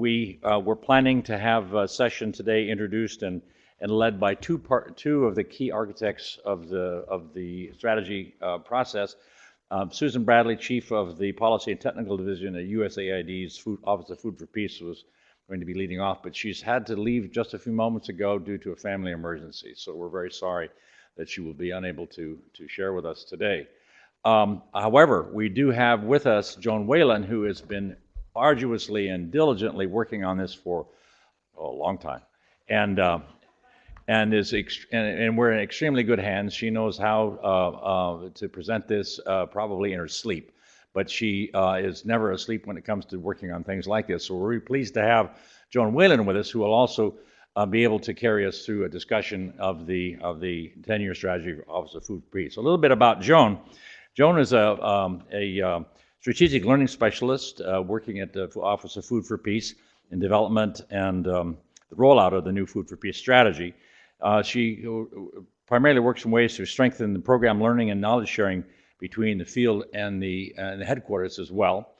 we're planning to have a session today introduced and led by two of the key architects of the strategy process. Susan Bradley, Chief of the Policy and Technical Division at USAID's Office of Food for Peace, was going to be leading off, but she's had to leave just a few moments ago due to a family emergency. So we're very sorry that she will be unable to share with us today. However, we do have with us Joan Whelan, who has been arduously and diligently working on this for a long time, and we're in extremely good hands. She knows how to present this probably in her sleep, but she is never asleep when it comes to working on things like this. So we're really pleased to have Joan Whelan with us, who will also be able to carry us through a discussion of the 10-year strategy for Office of Food for Peace. A little bit about Joan. Joan is a strategic learning specialist working at the Office of Food for Peace in development and the rollout of the new Food for Peace strategy. She primarily works in ways to strengthen the program learning and knowledge sharing between the field and the headquarters as well.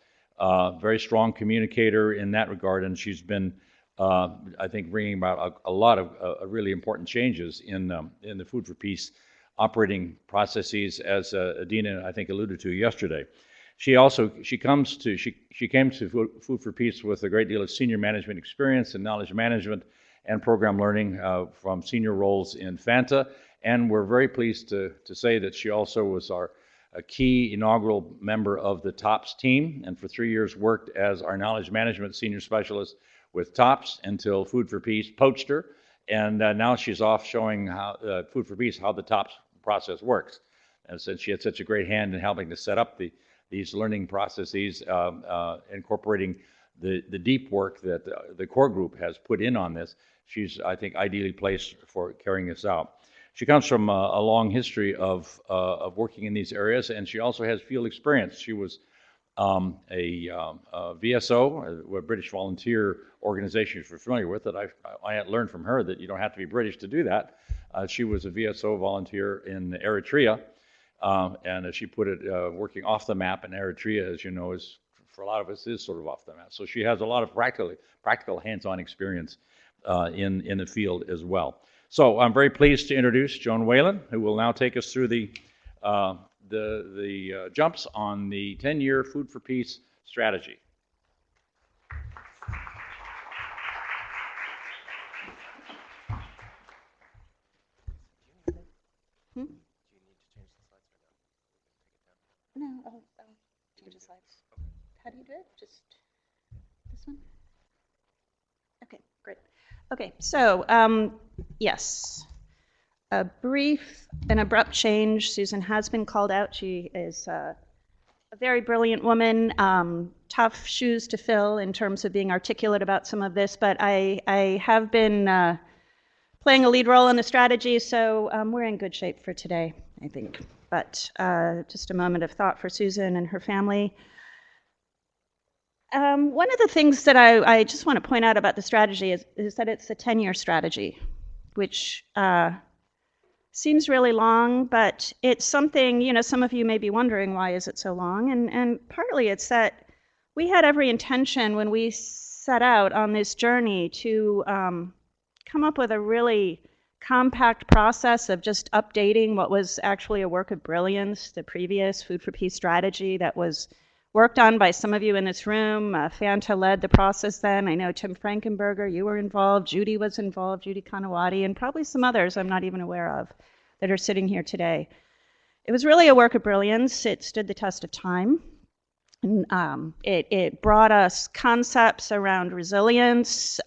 Very strong communicator in that regard, and she's been, I think, bringing about a lot of really important changes in the Food for Peace operating processes, as Adina, I think, alluded to yesterday. She came to Food for Peace with a great deal of senior management experience and knowledge management and program learning from senior roles in FANTA, and we're very pleased to say that she also was a key inaugural member of the TOPS team, and for 3 years worked as our knowledge management senior specialist with TOPS until Food for Peace poached her, and now she's off showing how Food for Peace how the TOPS process works. And since she had such a great hand in helping to set up these learning processes, incorporating the deep work that the core group has put in on this, she's, I think, ideally placed for carrying this out. She comes from a long history of working in these areas, and she also has field experience. She was a VSO, a British volunteer organization you're familiar with, that I had learned from her that you don't have to be British to do that. She was a VSO volunteer in Eritrea, and as she put it, working off the map in Eritrea, as you know, is for a lot of us is sort of off the map. So she has a lot of practical hands-on experience in the field as well. So I'm very pleased to introduce Joan Whelan, who will now take us through the jumps on the 10-year Food for Peace strategy. Do you need to change the slides right now? No, I'll change the slides. Okay. How do you do it? Just this one? Okay, great. Okay, so yes, a brief and abrupt change. Susan has been called out. She is a very brilliant woman, tough shoes to fill in terms of being articulate about some of this, but I have been playing a lead role in the strategy, so we're in good shape for today, I think. But just a moment of thought for Susan and her family. One of the things that I just want to point out about the strategy is that it's a 10-year strategy, which seems really long, but it's something, you know, some of you may be wondering why is it so long, and partly it's that we had every intention when we set out on this journey to come up with a really compact process of just updating what was actually a work of brilliance, the previous Food for Peace strategy that was worked on by some of you in this room. Fanta led the process then. I know Tim Frankenberger, you were involved, Judy was involved, Judy Kanawati, and probably some others I'm not even aware of that are sitting here today. It was really a work of brilliance. It stood the test of time. And, it brought us concepts around resilience,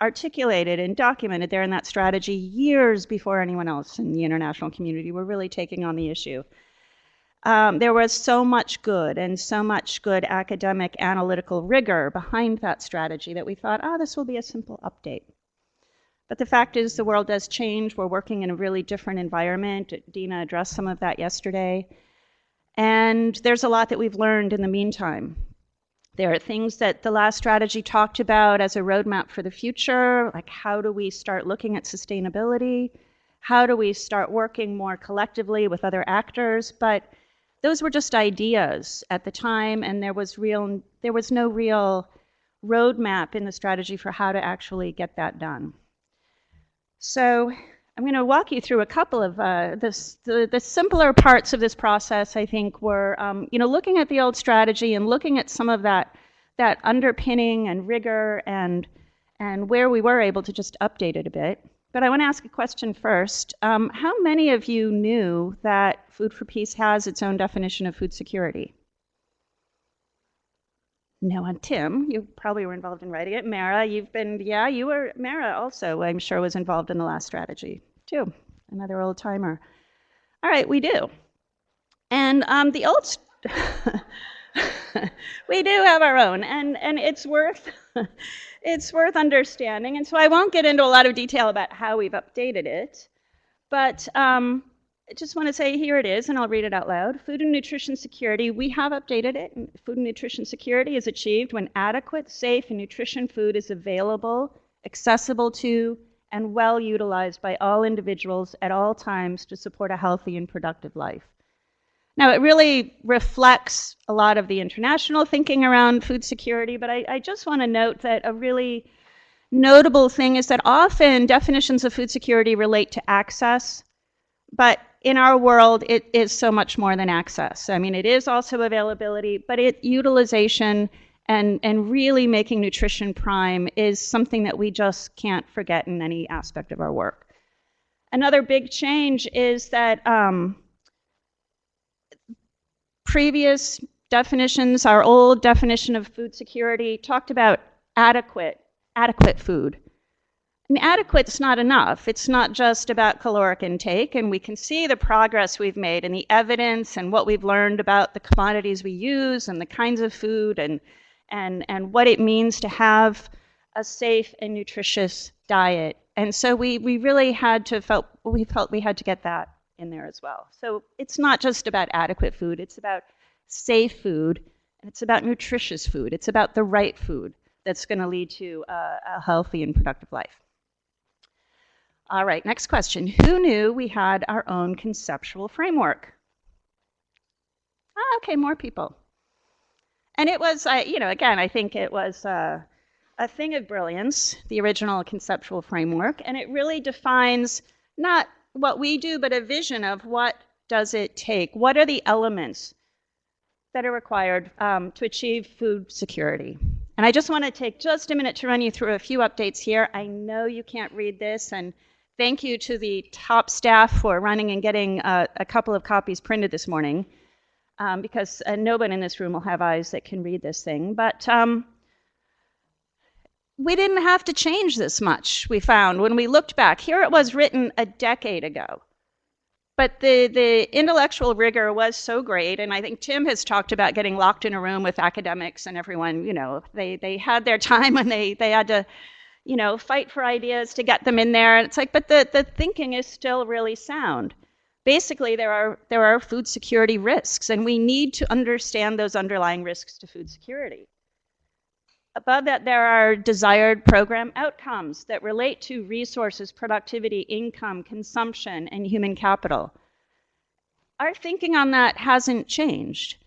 articulated and documented there in that strategy years before anyone else in the international community were really taking on the issue. There was so much good and so much good academic analytical rigor behind that strategy that we thought, this will be a simple update. But the fact is the world does change. We're working in a really different environment. Dina addressed some of that yesterday. And there's a lot that we've learned in the meantime. There are things that the last strategy talked about as a roadmap for the future, like how do we start looking at sustainability? How do we start working more collectively with other actors? But those were just ideas at the time, and there was no real roadmap in the strategy for how to actually get that done. So I'm going to walk you through a couple of the simpler parts of this process. I think were looking at the old strategy and looking at some of that underpinning and rigor and where we were able to just update it a bit. But I want to ask a question first. How many of you knew that Food for Peace has its own definition of food security? No one. Tim, you probably were involved in writing it. Mara, you were, Mara also, I'm sure, was involved in the last strategy, too. Another old timer. All right, we do. And the old, we do have our own, and it's worth, it's worth understanding. And so I won't get into a lot of detail about how we've updated it, but I just want to say here it is, and I'll read it out loud. Food and nutrition security, we have updated it. Food and nutrition security is achieved when adequate, safe, and nutritious food is available, accessible to, and well utilized by all individuals at all times to support a healthy and productive life. Now, it really reflects a lot of the international thinking around food security, but I just want to note that a really notable thing is that often definitions of food security relate to access, but in our world, it is so much more than access. I mean, it is also availability, but utilization and really making nutrition prime is something that we just can't forget in any aspect of our work. Another big change is that previous definitions, our old definition of food security, talked about adequate food. And adequate's not enough. It's not just about caloric intake, and we can see the progress we've made and the evidence and what we've learned about the commodities we use and the kinds of food and what it means to have a safe and nutritious diet. And so we really felt we had to get that in there as well. So it's not just about adequate food, it's about safe food, and it's about nutritious food. It's about the right food that's going to lead to a healthy and productive life. All right, next question. Who knew we had our own conceptual framework? Okay, more people. And it was, again, I think it was a thing of brilliance, the original conceptual framework, and it really defines not what we do, but a vision of what does it take? What are the elements that are required to achieve food security? And I just want to take just a minute to run you through a few updates here. I know you can't read this, and thank you to the top staff for running and getting a couple of copies printed this morning, because nobody in this room will have eyes that can read this thing. But we didn't have to change this much, we found, when we looked back. Here it was written a decade ago. But the intellectual rigor was so great, and I think Tim has talked about getting locked in a room with academics and everyone, they had their time when they had to, fight for ideas to get them in there. And it's like, but the thinking is still really sound. Basically, there are food security risks, and we need to understand those underlying risks to food security. Above that, there are desired program outcomes that relate to resources, productivity, income, consumption, and human capital. Our thinking on that hasn't changed.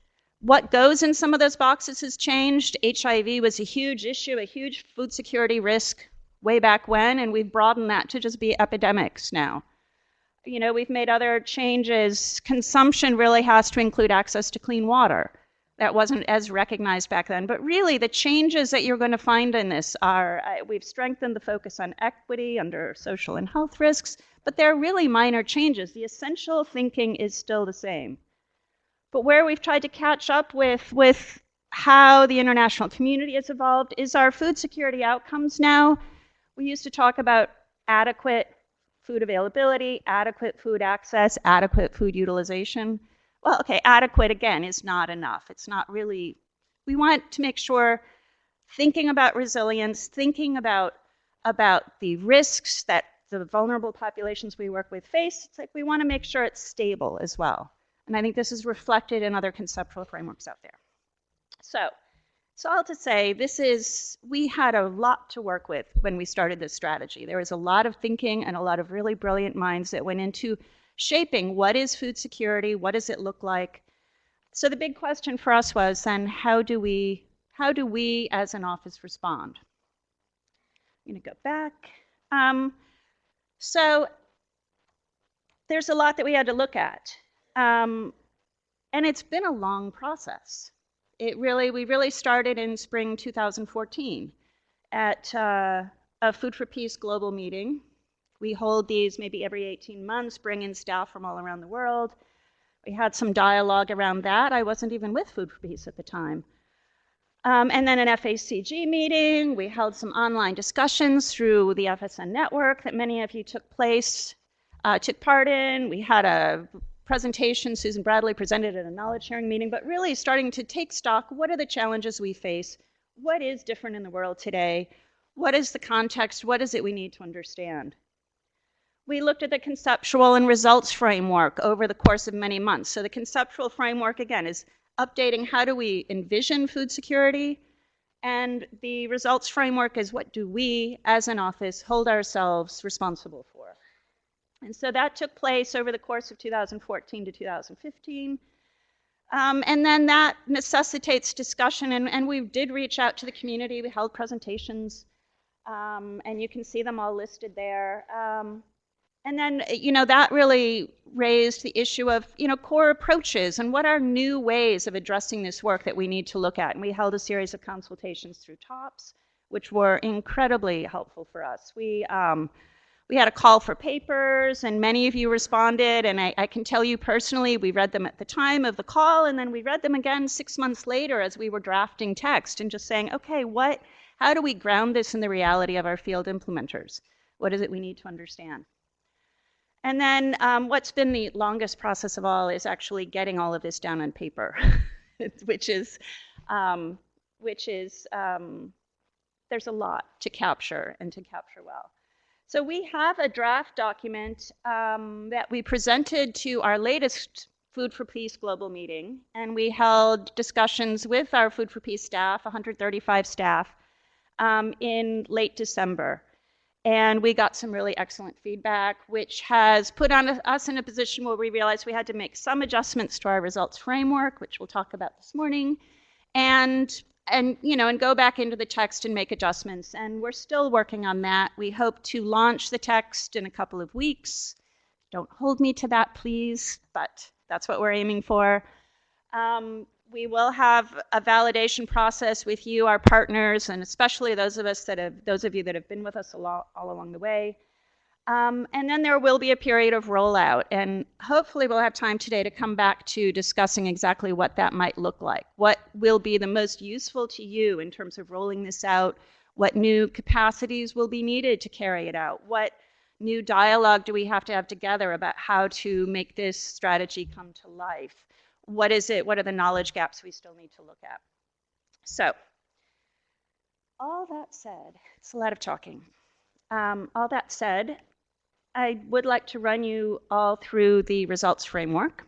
What goes in some of those boxes has changed. HIV was a huge issue, a huge food security risk way back when, and we've broadened that to just be epidemics now. We've made other changes. Consumption really has to include access to clean water. That wasn't as recognized back then. But really, the changes that you're going to find in this are, we've strengthened the focus on equity under social and health risks, but they're really minor changes. The essential thinking is still the same. But where we've tried to catch up with how the international community has evolved is our food security outcomes now. We used to talk about adequate food availability, adequate food access, adequate food utilization. Well, okay, adequate, again, is not enough. It's not really, we want to make sure, thinking about resilience, thinking about the risks that the vulnerable populations we work with face, it's like we want to make sure it's stable as well. And I think this is reflected in other conceptual frameworks out there. So all to say, we had a lot to work with when we started this strategy. There was a lot of thinking and a lot of really brilliant minds that went into shaping what is food security, what does it look like. So the big question for us was then, how do we how do we as an office respond? I'm going to go back. So there's a lot that we had to look at. And it's been a long process. We really started in spring 2014 at a Food for Peace global meeting. We hold these maybe every 18 months, bring in staff from all around the world. We had some dialogue around that. I wasn't even with Food for Peace at the time. And then an FACG meeting. We held some online discussions through the FSN network that many of you took part in. We had a presentation, Susan Bradley presented at a knowledge sharing meeting, but really starting to take stock. What are the challenges we face? What is different in the world today? What is the context? What is it we need to understand? We looked at the conceptual and results framework over the course of many months. So the conceptual framework, again, is updating how do we envision food security, and the results framework is what do we, as an office, hold ourselves responsible for. And so that took place over the course of 2014 to 2015. And then that necessitates discussion, and we did reach out to the community. We held presentations, and you can see them all listed there. And then, that really raised the issue of, core approaches and what are new ways of addressing this work that we need to look at. And we held a series of consultations through TOPS, which were incredibly helpful for us. We had a call for papers, and many of you responded, and I can tell you personally, we read them at the time of the call, and then we read them again 6 months later as we were drafting text and just saying, okay, how do we ground this in the reality of our field implementers? What is it we need to understand? And then what's been the longest process of all is actually getting all of this down on paper, which is there's a lot to capture and to capture well. So we have a draft document that we presented to our latest Food for Peace global meeting, and we held discussions with our Food for Peace staff, 135 staff, in late December. And we got some really excellent feedback, which has put us in a position where we realized we had to make some adjustments to our results framework, which we'll talk about this morning, and go back into the text and make adjustments. And we're still working on that. We hope to launch the text in a couple of weeks. Don't hold me to that, please, but that's what we're aiming for. We will have a validation process with you, our partners, and especially those of you that have been with us all along the way. And then there will be a period of rollout, and hopefully we'll have time today to come back to discussing exactly what that might look like. What will be the most useful to you in terms of rolling this out? What new capacities will be needed to carry it out? What new dialogue do we have to have together about how to make this strategy come to life? What is it? What are the knowledge gaps we still need to look at? So, all that said, it's a lot of talking. All that said, I would like to run you all through the results framework.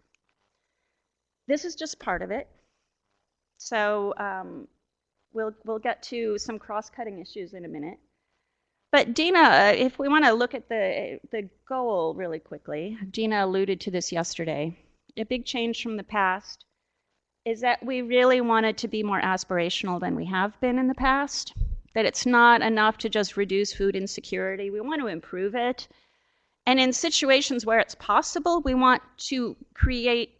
This is just part of it. So we'll get to some cross-cutting issues in a minute. But Dina, if we want to look at the goal really quickly, Dina alluded to this yesterday. A big change from the past is that we really wanted to be more aspirational than we have been in the past, that it's not enough to just reduce food insecurity. We want to improve it. And in situations where it's possible, we want to create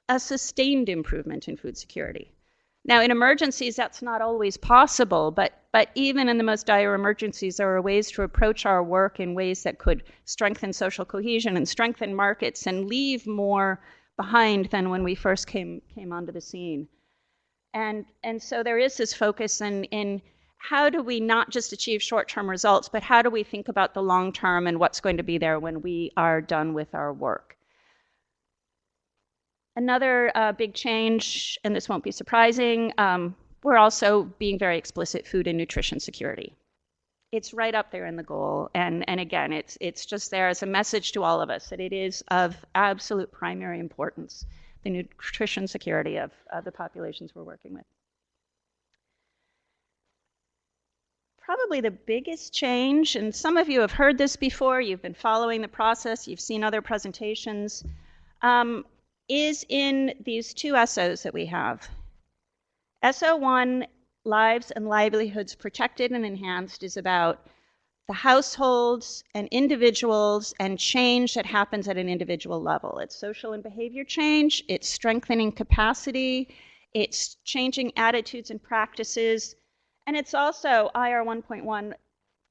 a sustained improvement in food security. Now, in emergencies, that's not always possible, but even in the most dire emergencies, there are ways to approach our work in ways that could strengthen social cohesion and strengthen markets and leave more behind than when we first came onto the scene. And so there is this focus in how do we not just achieve short-term results, but how do we think about the long term and what's going to be there when we are done with our work. Another big change, and this won't be surprising, we're also being very explicit food and nutrition security. It's right up there in the goal, and again, it's just there as a message to all of us that it is of absolute primary importance, the nutrition security of the populations we're working with. Probably the biggest change, and some of you have heard this before, you've been following the process, you've seen other presentations, is in these two SOs that we have. SO1, Lives and Livelihoods Protected and Enhanced, is about the households and individuals and change that happens at an individual level. It's social and behavior change, it's strengthening capacity, it's changing attitudes and practices, and it's also IR 1.1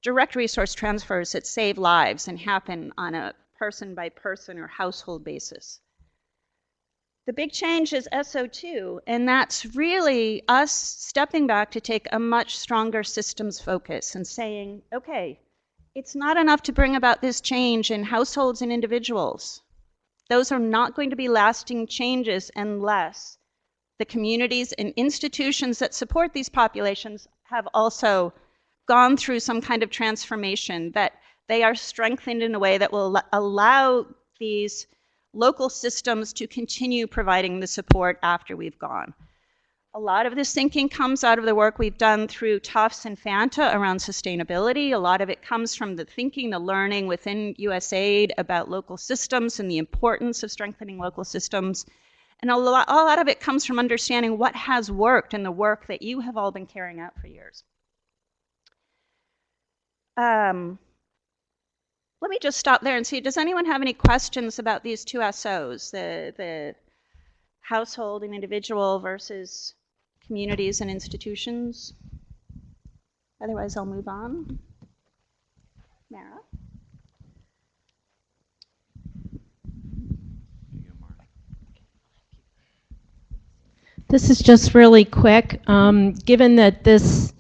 direct resource transfers that save lives and happen on a person by person or household basis. The big change is SO2, and that's really us stepping back to take a much stronger systems focus and saying, okay, it's not enough to bring about this change in households and individuals. Those are not going to be lasting changes unless the communities and institutions that support these populations have also gone through some kind of transformation, that they are strengthened in a way that will allow these local systems to continue providing the support after we've gone. A lot of this thinking comes out of the work we've done through Tufts and Fanta around sustainability. A lot of it comes from the thinking, the learning within USAID about local systems and the importance of strengthening local systems. And a lot of it comes from understanding what has worked and the work that you have all been carrying out for years. Let me just stop there and see, does anyone have any questions about these two SOs, the household and individual versus communities and institutions? Otherwise, I'll move on. Mara? This is just really quick. Given that this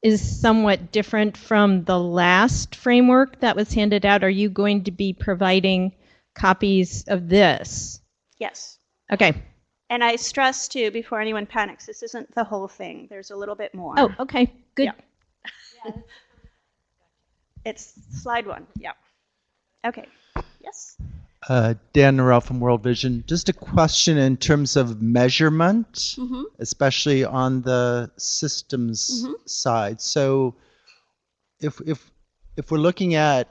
is somewhat different from the last framework that was handed out, are you going to be providing copies of this? Yes. Okay. And I stress too, before anyone panics, this isn't the whole thing. There's a little bit more. Oh, okay, good. Yeah. It's slide one, yeah. Okay, yes? Dan Norrell from World Vision. Just a question in terms of measurement, especially on the systems side. So if we're looking at,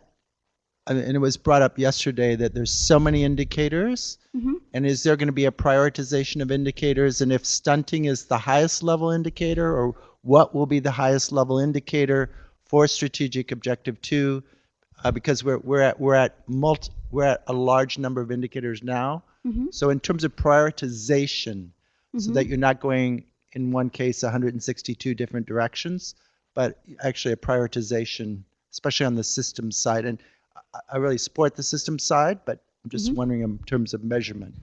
and it was brought up yesterday that there's so many indicators, and is there going to be a prioritization of indicators? And if stunting is the highest level indicator, or what will be the highest level indicator for strategic objective 2? Because we're at a large number of indicators now. So in terms of prioritization, so that you're not going in one case 162 different directions, but actually a prioritization, especially on the systems side. And I really support the systems side, but I'm just wondering in terms of measurement.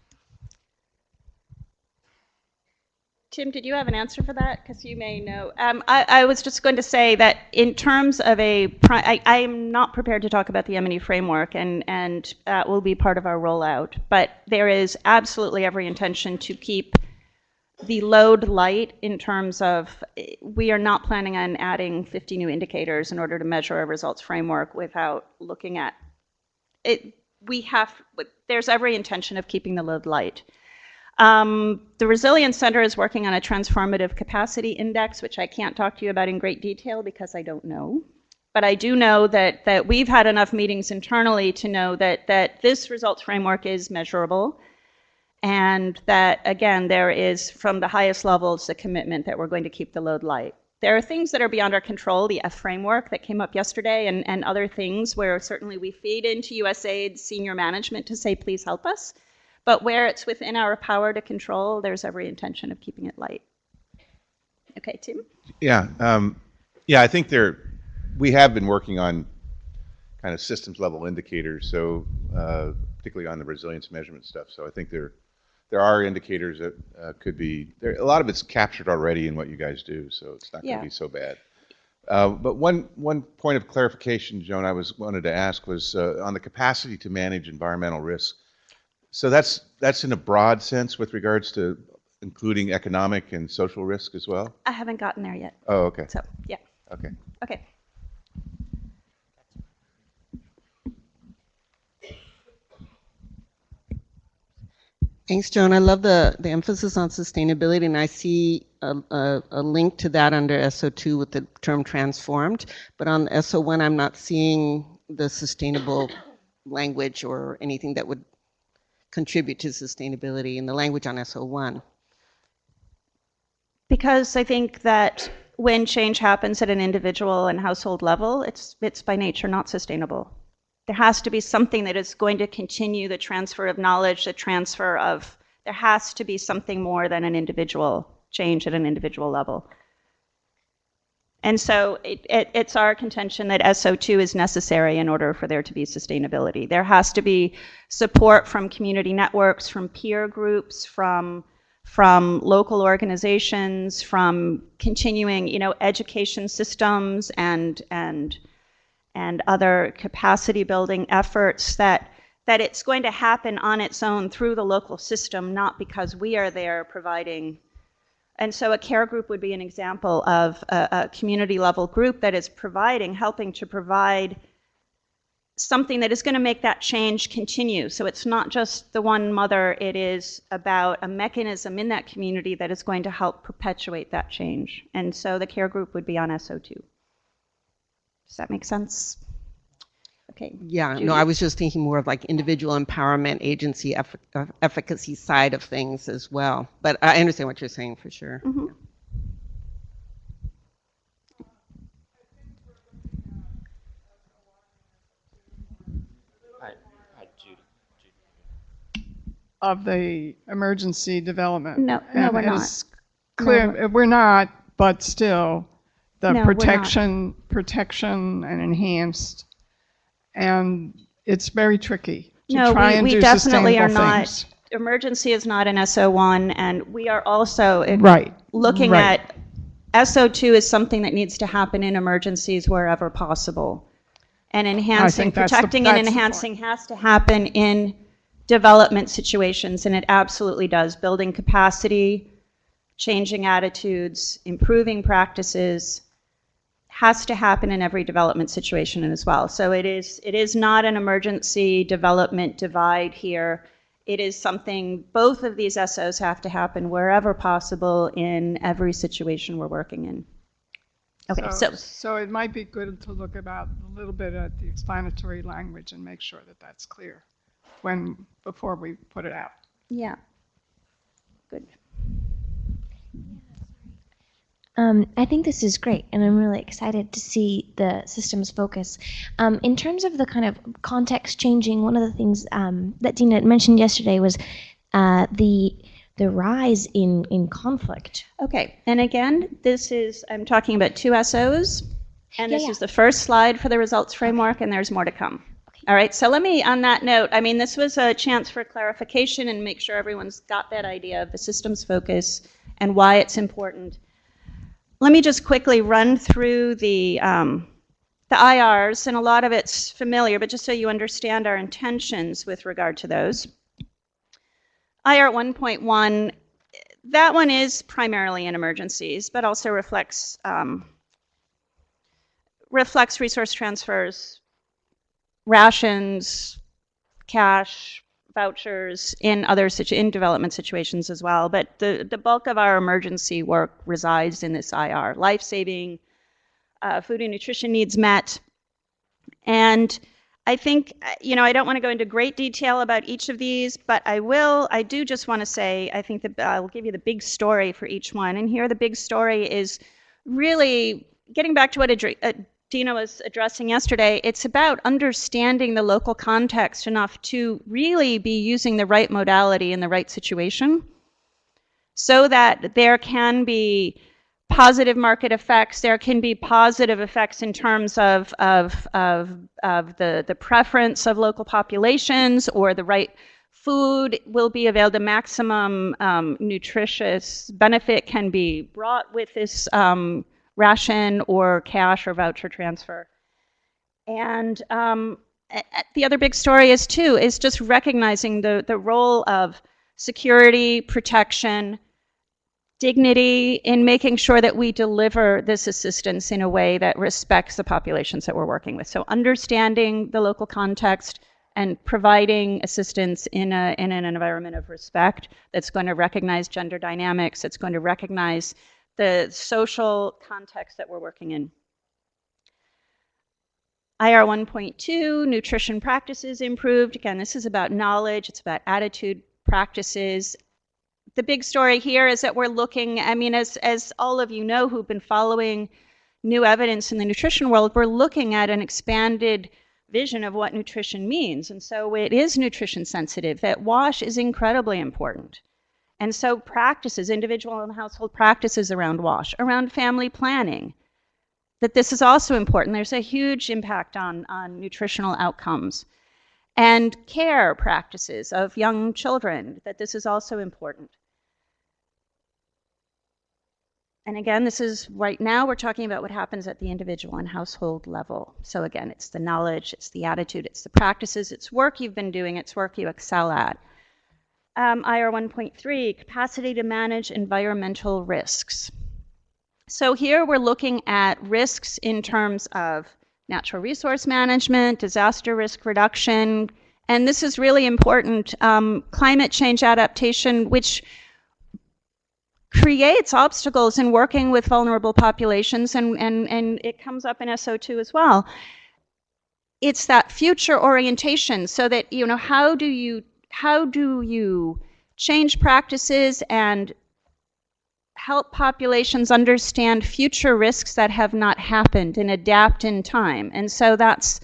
Tim, did you have an answer for that? Because you may know. I was just going to say that in terms of I am not prepared to talk about the M&E framework, and that will be part of our rollout. But there is absolutely every intention to keep the load light in terms of, we are not planning on adding 50 new indicators in order to measure a results framework without looking at it. There's every intention of keeping the load light. The Resilience Center is working on a transformative capacity index, which I can't talk to you about in great detail because I don't know. But I do know that we've had enough meetings internally to know that this results framework is measurable, and that, again, there is, from the highest levels, the commitment that we're going to keep the load light. There are things that are beyond our control, the F framework that came up yesterday, and other things where certainly we feed into USAID senior management to say, please help us. But where it's within our power to control, there's every intention of keeping it light. Okay, Tim? Yeah, I think we have been working on kind of systems level indicators, so particularly on the resilience measurement stuff. So I think there are indicators that could be there. A lot of it's captured already in what you guys do, so it's not going to be so bad. But one point of clarification, Joan, I wanted to ask was on the capacity to manage environmental risk. So that's in a broad sense with regards to including economic and social risk as well? I haven't gotten there yet. Oh, okay. So, yeah. Okay. Okay. Thanks, Joan. I love the emphasis on sustainability, and I see a link to that under SO2 with the term transformed. But on SO1, I'm not seeing the sustainable language or anything that would contribute to sustainability in the language on SO1. Because I think that when change happens at an individual and household level, it's by nature not sustainable. There has to be something that is going to continue the transfer of knowledge, there has to be something more than an individual change at an individual level. And so it's our contention that SO2 is necessary in order for there to be sustainability. There has to be support from community networks, from peer groups, from local organizations, from continuing, education systems and other capacity building efforts that it's going to happen on its own through the local system, not because we are there providing. And so a care group would be an example of a community level group that is helping to provide something that is going to make that change continue. So it's not just the one mother, it is about a mechanism in that community that is going to help perpetuate that change. And so the care group would be on SO2. Does that make sense? Okay. Yeah, Judy? no, I was just thinking more of like individual empowerment, agency, efficacy side of things as well. But I understand what you're saying for sure. Mm-hmm. Of the emergency development. No, we're not. It's clear, we're not, but still, the No, we're not. protection and enhanced, and it's very tricky to No, try and we do definitely are sustainable not. things. Emergency is not an SO1, and we are also Right. looking Right. at SO2 is something that needs to happen in emergencies wherever possible. And enhancing, that's the- protecting and that's the enhancing has to happen in development situations, and it absolutely does. Building capacity, changing attitudes, improving practices has to happen in every development situation as well. So it is not an emergency development divide here. It is something, both of these SOs have to happen wherever possible in every situation we're working in. Okay, So it might be good to look about a little bit at the explanatory language and make sure that that's clear before we put it out. yeah, good. I think this is great, and I'm really excited to see the systems focus. In terms of the kind of context changing, one of the things that Dina had mentioned yesterday was the rise in conflict. Okay, and again, I'm talking about 2 SOs, and this Yeah. is the first slide for the results framework, and there's more to come. All right, so let me, on that note, this was a chance for clarification and make sure everyone's got that idea of the systems focus and why it's important. Let me just quickly run through the IRs, and a lot of it's familiar, but just so you understand our intentions with regard to those. IR 1.1, that one is primarily in emergencies, but also reflects resource transfers, rations, cash, vouchers in development situations as well. But the bulk of our emergency work resides in this IR. Life-saving, food and nutrition needs met. And I think, I don't want to go into great detail about each of these, but I do just want to say, I think that I'll give you the big story for each one. And here the big story is really getting back to what Dina was addressing yesterday. It's about understanding the local context enough to really be using the right modality in the right situation so that there can be positive market effects, there can be positive effects in terms of the preference of local populations, or the right food will be available, the maximum nutritious benefit can be brought with this ration or cash or voucher transfer. And the other big story is just recognizing the role of security, protection, dignity in making sure that we deliver this assistance in a way that respects the populations that we're working with. So understanding the local context and providing assistance in an environment of respect that's going to recognize gender dynamics, that's going to recognize the social context that we're working in. IR 1.2, nutrition practices improved. Again, this is about knowledge, it's about attitude, practices. the big story here is that we're looking, I mean, as all of you know who've been following new evidence in the nutrition world, we're looking at an expanded vision of what nutrition means. And so it is nutrition sensitive, that WASH is incredibly important. And so practices, individual and household practices around WASH, around family planning, that this is also important. There's a huge impact on nutritional outcomes. And care practices of young children, that this is also important. And again, this is right now we're talking about what happens at the individual and household level. So again, it's the knowledge, it's the attitude, it's the practices, it's work you've been doing, it's work you excel at. IR 1.3, capacity to manage environmental risks. So here we're looking at risks in terms of natural resource management, disaster risk reduction, and this is really important, climate change adaptation, which creates obstacles in working with vulnerable populations, and it comes up in SO2 as well. It's that future orientation, so that, you know, how do you change practices and help populations understand future risks that have not happened and adapt in time. And so that's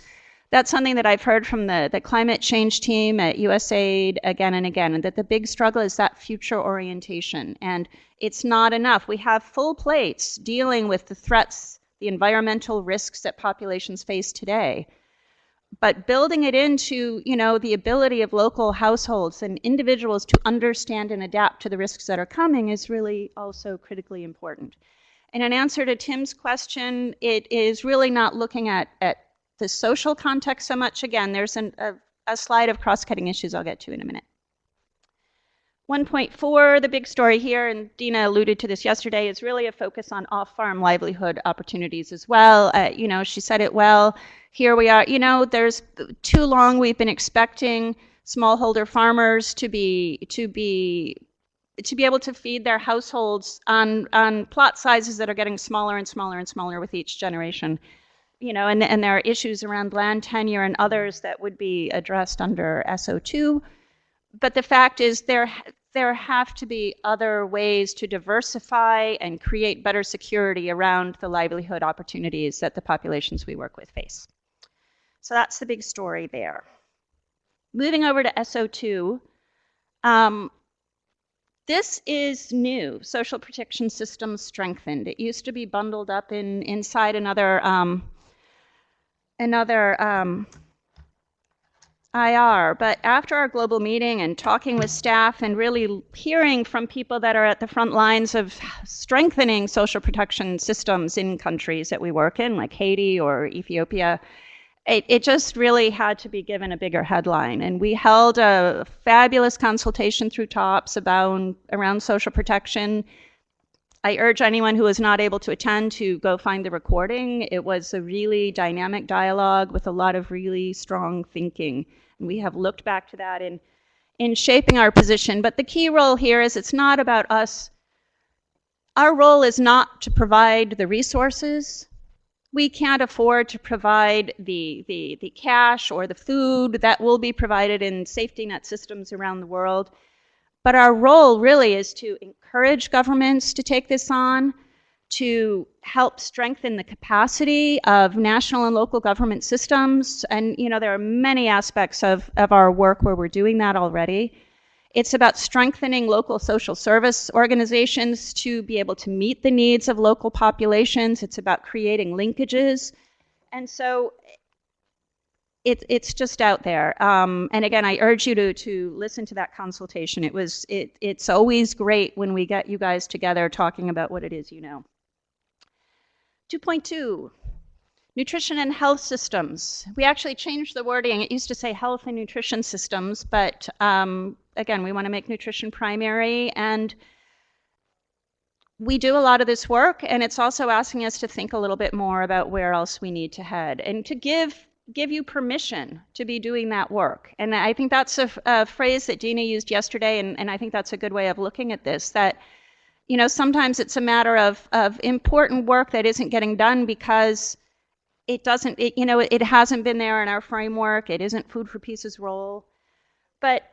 something that I've heard from the climate change team at USAID again and again, and that the big struggle is that future orientation. And it's not enough. We have full plates dealing with the threats, the environmental risks that populations face today. But building it into, you know, the ability of local households and individuals to understand and adapt to the risks that are coming is really also critically important. And in answer to Tim's question, it is really not looking at the social context so much. Again, there's a slide of cross-cutting issues I'll get to in a minute. 1.4, the big story here, and Dina alluded to this yesterday, is really a focus on off-farm livelihood opportunities as well. You know, she said it well. Here we are. You know, there's too long we've been expecting smallholder farmers to be able to feed their households on plot sizes that are getting smaller and smaller and smaller with each generation. You know, and there are issues around land tenure and others that would be addressed under SO2. But the fact is there have to be other ways to diversify and create better security around the livelihood opportunities that the populations we work with face. So that's the big story there. Moving over to SO2, this is new, social protection systems strengthened. It used to be bundled up inside another IR, but after our global meeting and talking with staff and really hearing from people that are at the front lines of strengthening social protection systems in countries that we work in, like Haiti or Ethiopia, it just really had to be given a bigger headline. And we held a fabulous consultation through TOPS around social protection. I urge anyone who was not able to attend to go find the recording. It was a really dynamic dialogue with a lot of really strong thinking. And we have looked back to that in shaping our position. But the key role here is it's not about us. Our role is not to provide the resources. We can't afford to provide the cash or the food that will be provided in safety net systems around the world. But our role really is to encourage governments to take this on, to help strengthen the capacity of national and local government systems. And you know, there are many aspects of our work where we're doing that already. It's about strengthening local social service organizations to be able to meet the needs of local populations. It's about creating linkages. And so it's just out there. And again, I urge you to listen to that consultation. It's always great when we get you guys together talking about what it is you know. 2.2, nutrition and health systems. We actually changed the wording. It used to say health and nutrition systems, but again, we want to make nutrition primary, and we do a lot of this work, and it's also asking us to think a little bit more about where else we need to head, and to give you permission to be doing that work. And I think that's a phrase that Dina used yesterday, and I think that's a good way of looking at this, that you know, sometimes it's a matter of important work that isn't getting done because it hasn't been there in our framework. It isn't Food for Peace's role. But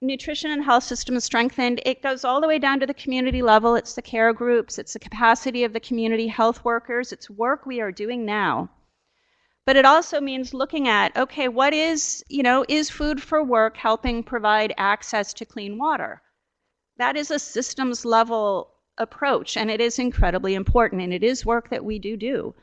nutrition and health systems strengthened, it goes all the way down to the community level. It's the care groups, it's the capacity of the community health workers, it's work we are doing now. But it also means looking at, okay, what is food for work helping provide access to clean water? That is a systems level approach, and it is incredibly important, and it is work that we do.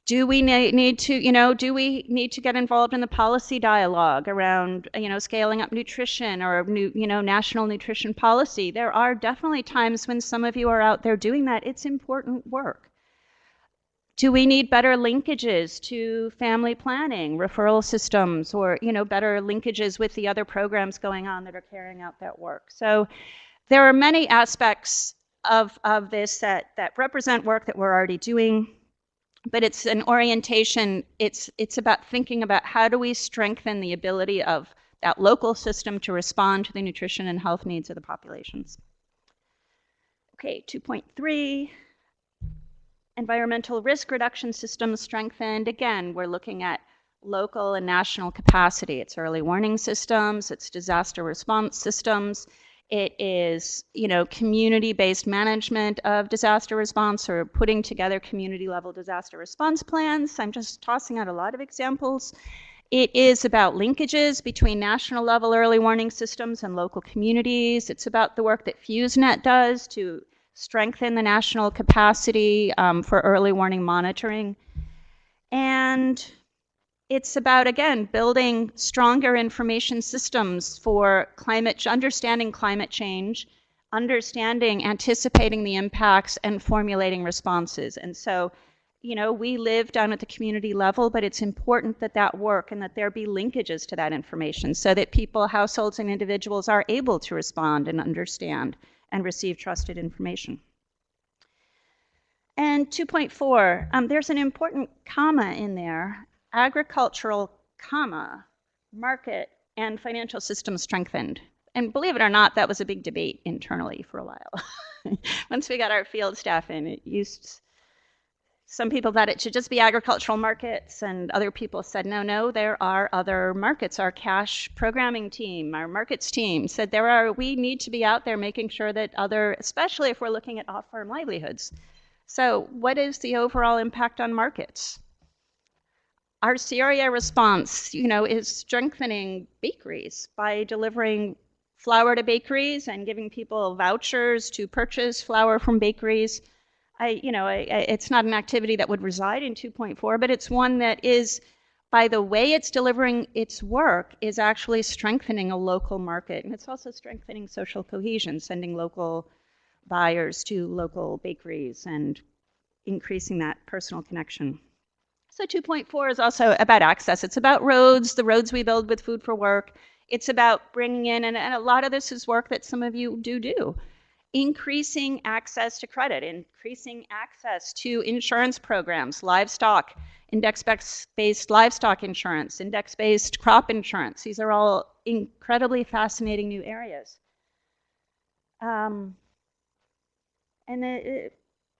Do we need to get involved in the policy dialogue around, scaling up nutrition or national nutrition policy? There are definitely times when some of you are out there doing that. It's important work. Do we need better linkages to family planning, referral systems, or better linkages with the other programs going on that are carrying out that work? So there are many aspects of this that represent work that we're already doing. But it's an orientation, it's about thinking about how do we strengthen the ability of that local system to respond to the nutrition and health needs of the populations. Okay, 2.3, environmental risk reduction systems strengthened. Again, we're looking at local and national capacity. It's early warning systems, it's disaster response systems. It is, community-based management of disaster response or putting together community-level disaster response plans. I'm just tossing out a lot of examples. It is about linkages between national-level early warning systems and local communities. It's about the work that FuseNet does to strengthen the national capacity for early warning monitoring. And it's about, again, building stronger information systems for understanding climate change, anticipating the impacts, and formulating responses. And so, we live down at the community level, but it's important that work and that there be linkages to that information so that people, households, and individuals are able to respond and understand and receive trusted information. And 2.4, there's an important comma in there. Agricultural, market, and financial systems strengthened. And believe it or not, that was a big debate internally for a while. Once we got our field staff in, some people thought it should just be agricultural markets, and other people said, no, there are other markets. Our cash programming team, our markets team said we need to be out there making sure that especially if we're looking at off-farm livelihoods. So what is the overall impact on markets? Our CREA response, is strengthening bakeries by delivering flour to bakeries and giving people vouchers to purchase flour from bakeries. It's not an activity that would reside in 2.4, but it's one that is, by the way it's delivering its work, is actually strengthening a local market. And it's also strengthening social cohesion, sending local buyers to local bakeries and increasing that personal connection. So 2.4 is also about access. It's about roads, the roads we build with Food for Work. It's about bringing in, and a lot of this is work that some of you do, increasing access to credit, increasing access to insurance programs, livestock, index-based livestock insurance, index-based crop insurance. These are all incredibly fascinating new areas. And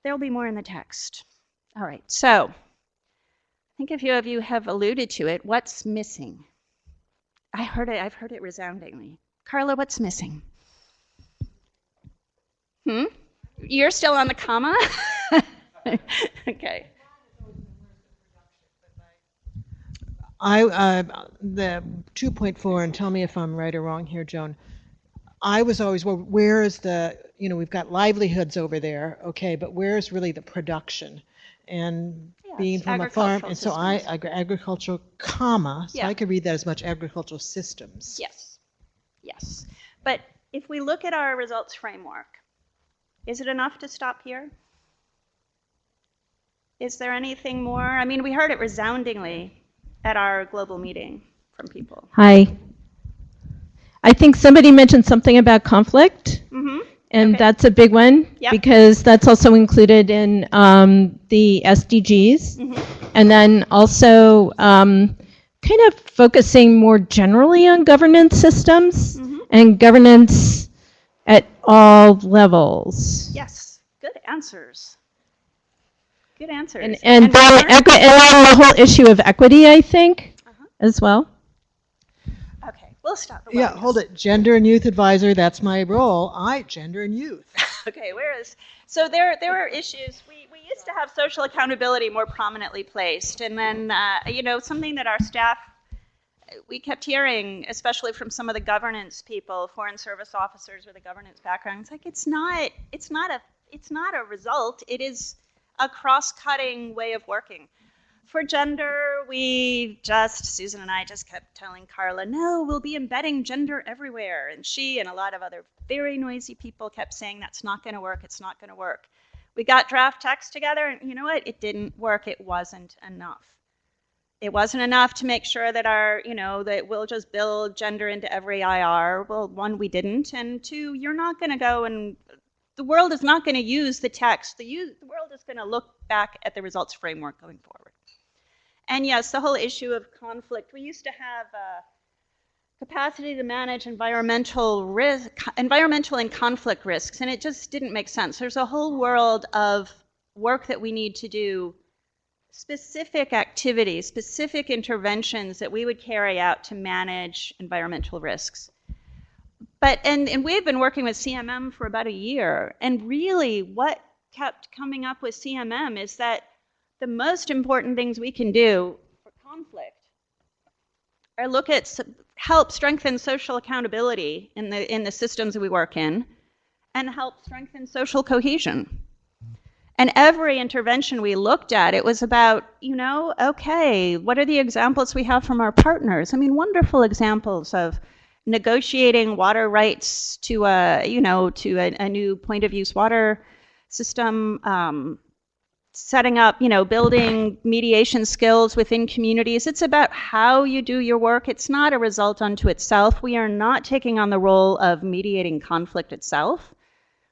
there'll be more in the text. All right, so I think a few of you have alluded to it. What's missing? I've heard it resoundingly. Carla, what's missing? You're still on the comma? Okay. The 2.4, and tell me if I'm right or wrong here, Joan. I was always, well, where is we've got livelihoods over there, okay, but where is really the production? And being from a farm, and so agricultural, so I could read that as much agricultural systems. Yes. But if we look at our results framework, is it enough to stop here? Is there anything more? I mean, we heard it resoundingly at our global meeting from people. Hi. I think somebody mentioned something about conflict. And that's a big one because that's also included in the SDGs. And then also kind of focusing more generally on governance systems and governance at all levels. Yes, good answers. Good answers. And then the whole issue of equity, I think, as well. Okay. We'll stop. Yeah, hold it. Gender and youth advisor, that's my role. Gender and youth. Okay, so there are issues. We used to have social accountability more prominently placed, and then something that our staff, we kept hearing, especially from some of the governance people, foreign service officers with a governance background. It's like it's not a result. It is a cross-cutting way of working. For gender, Susan and I just kept telling Carla, no, we'll be embedding gender everywhere. And she and a lot of other very noisy people kept saying, that's not going to work, it's not going to work. We got draft text together, and you know what? It didn't work. It wasn't enough. It wasn't enough to make sure that that we'll just build gender into every IR. Well, one, we didn't, and two, you're not going to go and the world is not going to use the text. The world is going to look back at the results framework going forward. And yes, the whole issue of conflict. We used to have capacity to manage environmental and conflict risks, and it just didn't make sense. There's a whole world of work that we need to do, specific activities, specific interventions that we would carry out to manage environmental risks. But and we've been working with CMM for about a year, and really what kept coming up with CMM is that the most important things we can do for conflict are help strengthen social accountability in the systems that we work in, and help strengthen social cohesion. And every intervention we looked at, it was about, okay, what are the examples we have from our partners? I mean, wonderful examples of negotiating water rights to a new point of use water system, setting up, building mediation skills within communities. It's about how you do your work. It's not a result unto itself. We are not taking on the role of mediating conflict itself.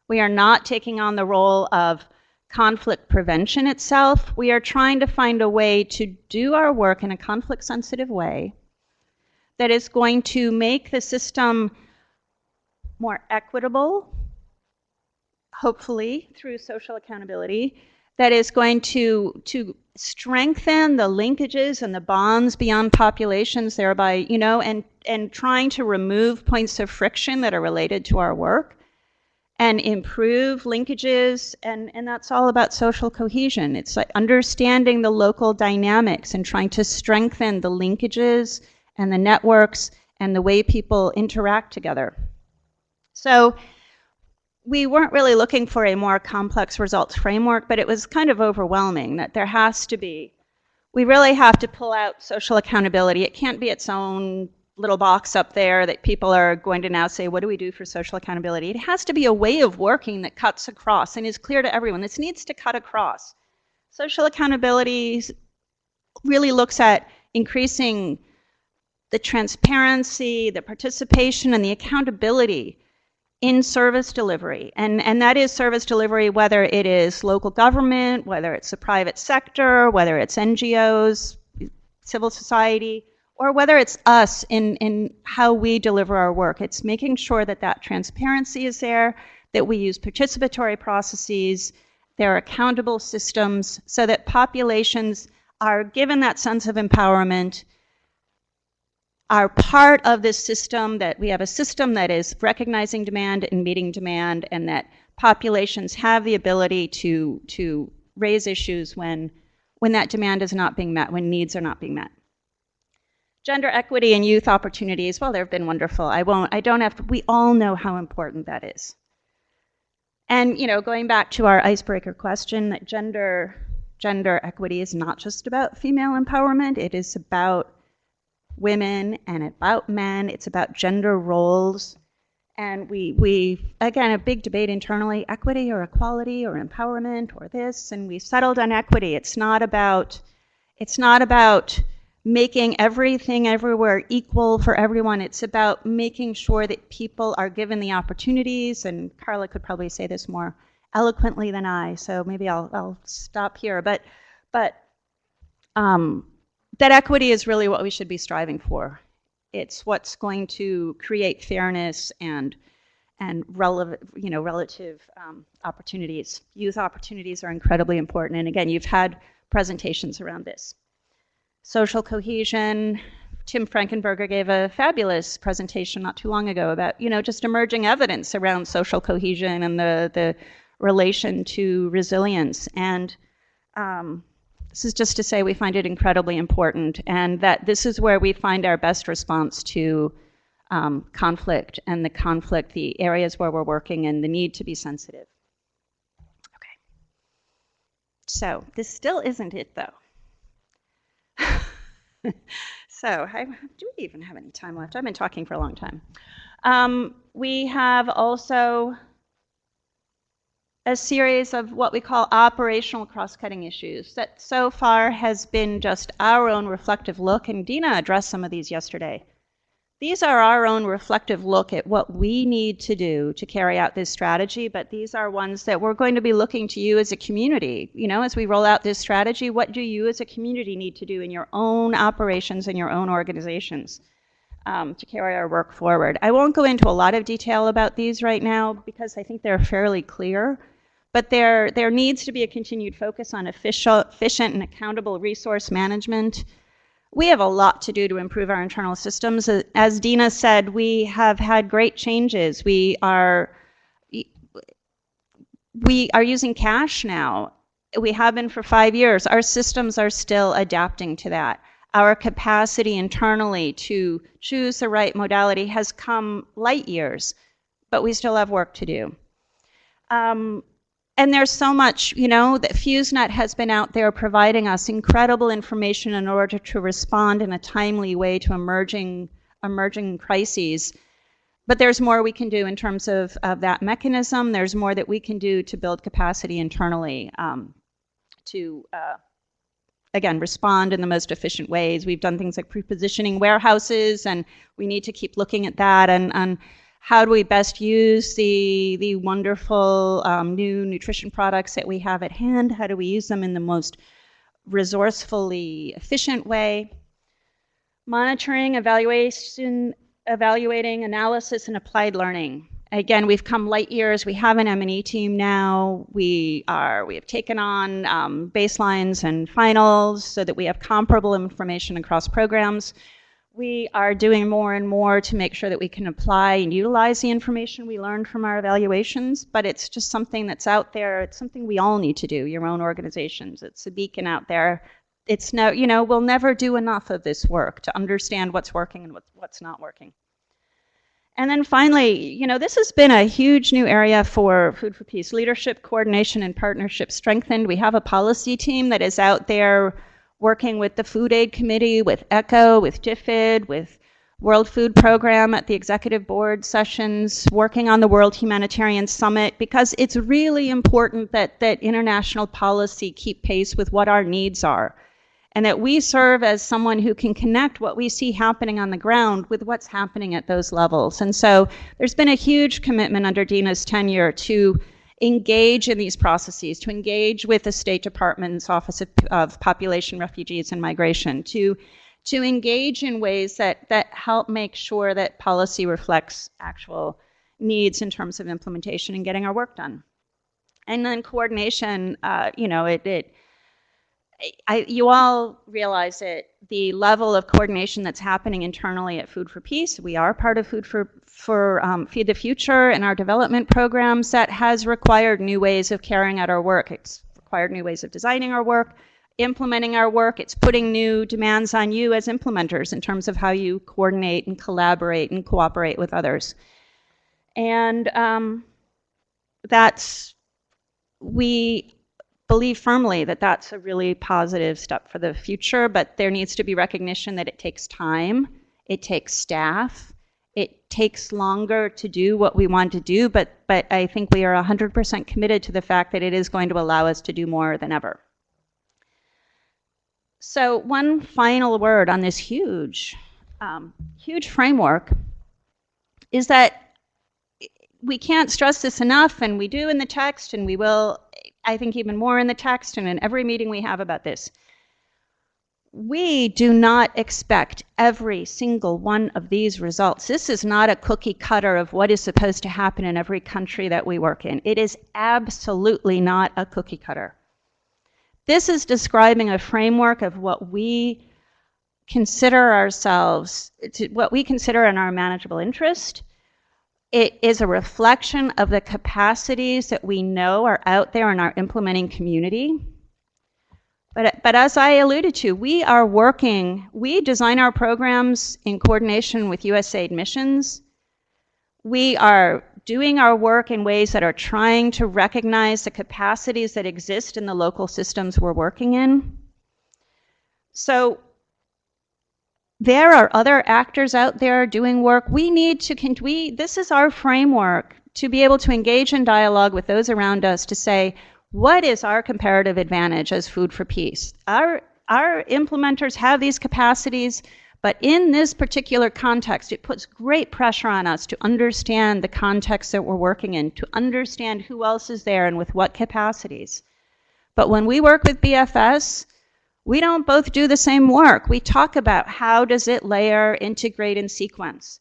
We are not taking on the role of conflict prevention itself. We are trying to find a way to do our work in a conflict-sensitive way that is going to make the system more equitable, hopefully through social accountability, that is going to strengthen the linkages and the bonds beyond populations, thereby, and trying to remove points of friction that are related to our work and improve linkages, and that's all about social cohesion. It's like understanding the local dynamics and trying to strengthen the linkages and the networks and the way people interact together. So we weren't really looking for a more complex results framework, but it was kind of overwhelming that there has to be, we really have to pull out social accountability. It can't be its own little box up there that people are going to now say, what do we do for social accountability? It has to be a way of working that cuts across and is clear to everyone. This needs to cut across. Social accountability really looks at increasing the transparency, the participation, and the accountability in service delivery. And that is service delivery, whether it is local government, whether it's the private sector, whether it's NGOs, civil society, or whether it's us in how we deliver our work. It's making sure that that transparency is there, that we use participatory processes, there are accountable systems, so that populations are given that sense of empowerment, are part of this system, that we have a system that is recognizing demand and meeting demand, and that populations have the ability to raise issues when that demand is not being met, when needs are not being met. Gender equity and youth opportunities, well, they've been wonderful. We all know how important that is. And, going back to our icebreaker question, that gender equity is not just about female empowerment, it is about women and about men. It's about gender roles. And we again, a big debate internally, equity or equality or empowerment or this, and we settled on equity. It's not about making everything everywhere equal for everyone. It's about making sure that people are given the opportunities, and Carla could probably say this more eloquently than I, so maybe I'll stop here. But that equity is really what we should be striving for. It's what's going to create fairness and relative opportunities. Youth opportunities are incredibly important. And again, you've had presentations around this. Social cohesion, Tim Frankenberger gave a fabulous presentation not too long ago about, just emerging evidence around social cohesion and the relation to resilience. And this is just to say we find it incredibly important, and that this is where we find our best response to conflict, and the areas where we're working, and the need to be sensitive. Okay. So this still isn't it, though. So do we even have any time left? I've been talking for a long time. We have also a series of what we call operational cross-cutting issues that so far has been just our own reflective look, and Dina addressed some of these yesterday. These are our own reflective look at what we need to do to carry out this strategy, but these are ones that we're going to be looking to you as a community. As we roll out this strategy, what do you as a community need to do in your own operations and your own organizations to carry our work forward? I won't go into a lot of detail about these right now because I think they're fairly clear, but there needs to be a continued focus on efficient and accountable resource management. We have a lot to do to improve our internal systems. As Dina said, we have had great changes. We are using cash now. We have been for 5 years. Our systems are still adapting to that. Our capacity internally to choose the right modality has come light years, but we still have work to do. And there's so much, that FuseNet has been out there providing us incredible information in order to respond in a timely way to emerging crises. But there's more we can do in terms of that mechanism. There's more that we can do to build capacity internally to, again, respond in the most efficient ways. We've done things like pre-positioning warehouses, and we need to keep looking at that, and how do we best use the wonderful new nutrition products that we have at hand? How do we use them in the most resourcefully efficient way? Monitoring, evaluating, analysis, and applied learning. Again, we've come light years. We have an M&E team now. We have taken on baselines and finals so that we have comparable information across programs. We are doing more and more to make sure that we can apply and utilize the information we learned from our evaluations, but it's just something that's out there. It's something we all need to do, your own organizations. It's a beacon out there. It's we'll never do enough of this work to understand what's working and what's not working. And then finally, this has been a huge new area for Food for Peace. Leadership, coordination, and partnership strengthened. We have a policy team that is out there working with the Food Aid Committee, with ECHO, with DFID, with World Food Program at the Executive Board sessions, working on the World Humanitarian Summit, because it's really important that international policy keep pace with what our needs are, and that we serve as someone who can connect what we see happening on the ground with what's happening at those levels. And so there's been a huge commitment under Dina's tenure to engage in these processes, to engage with the State Department's Office of Population, Refugees, and Migration, to engage in ways that help make sure that policy reflects actual needs in terms of implementation and getting our work done. And then coordination, you all realize that the level of coordination that's happening internally at Food for Peace, we are part of Food for Feed the Future and our development programs, that has required new ways of carrying out our work. It's required new ways of designing our work, implementing our work. It's putting new demands on you as implementers in terms of how you coordinate and collaborate and cooperate with others. And we believe firmly that that's a really positive step for the future, but there needs to be recognition that it takes time, it takes staff, it takes longer to do what we want to do, but I think we are 100% committed to the fact that it is going to allow us to do more than ever. So one final word on this huge framework is that we can't stress this enough, and we do in the text, and we will, I think, even more in the text and in every meeting we have about this. We do not expect every single one of these results. This is not a cookie cutter of what is supposed to happen in every country that we work in. It is absolutely not a cookie cutter. This is describing a framework of what we consider ourselves to what we consider in our manageable interest. It is a reflection of the capacities that we know are out there in our implementing community. But as I alluded to, we design our programs in coordination with USAID missions. We are doing our work in ways that are trying to recognize the capacities that exist in the local systems we're working in. So there are other actors out there doing work. This is our framework to be able to engage in dialogue with those around us to say, what is our comparative advantage as Food for Peace? Our implementers have these capacities, but in this particular context, it puts great pressure on us to understand the context that we're working in, to understand who else is there and with what capacities. But when we work with BFS, we don't both do the same work. We talk about how does it layer, integrate, and sequence.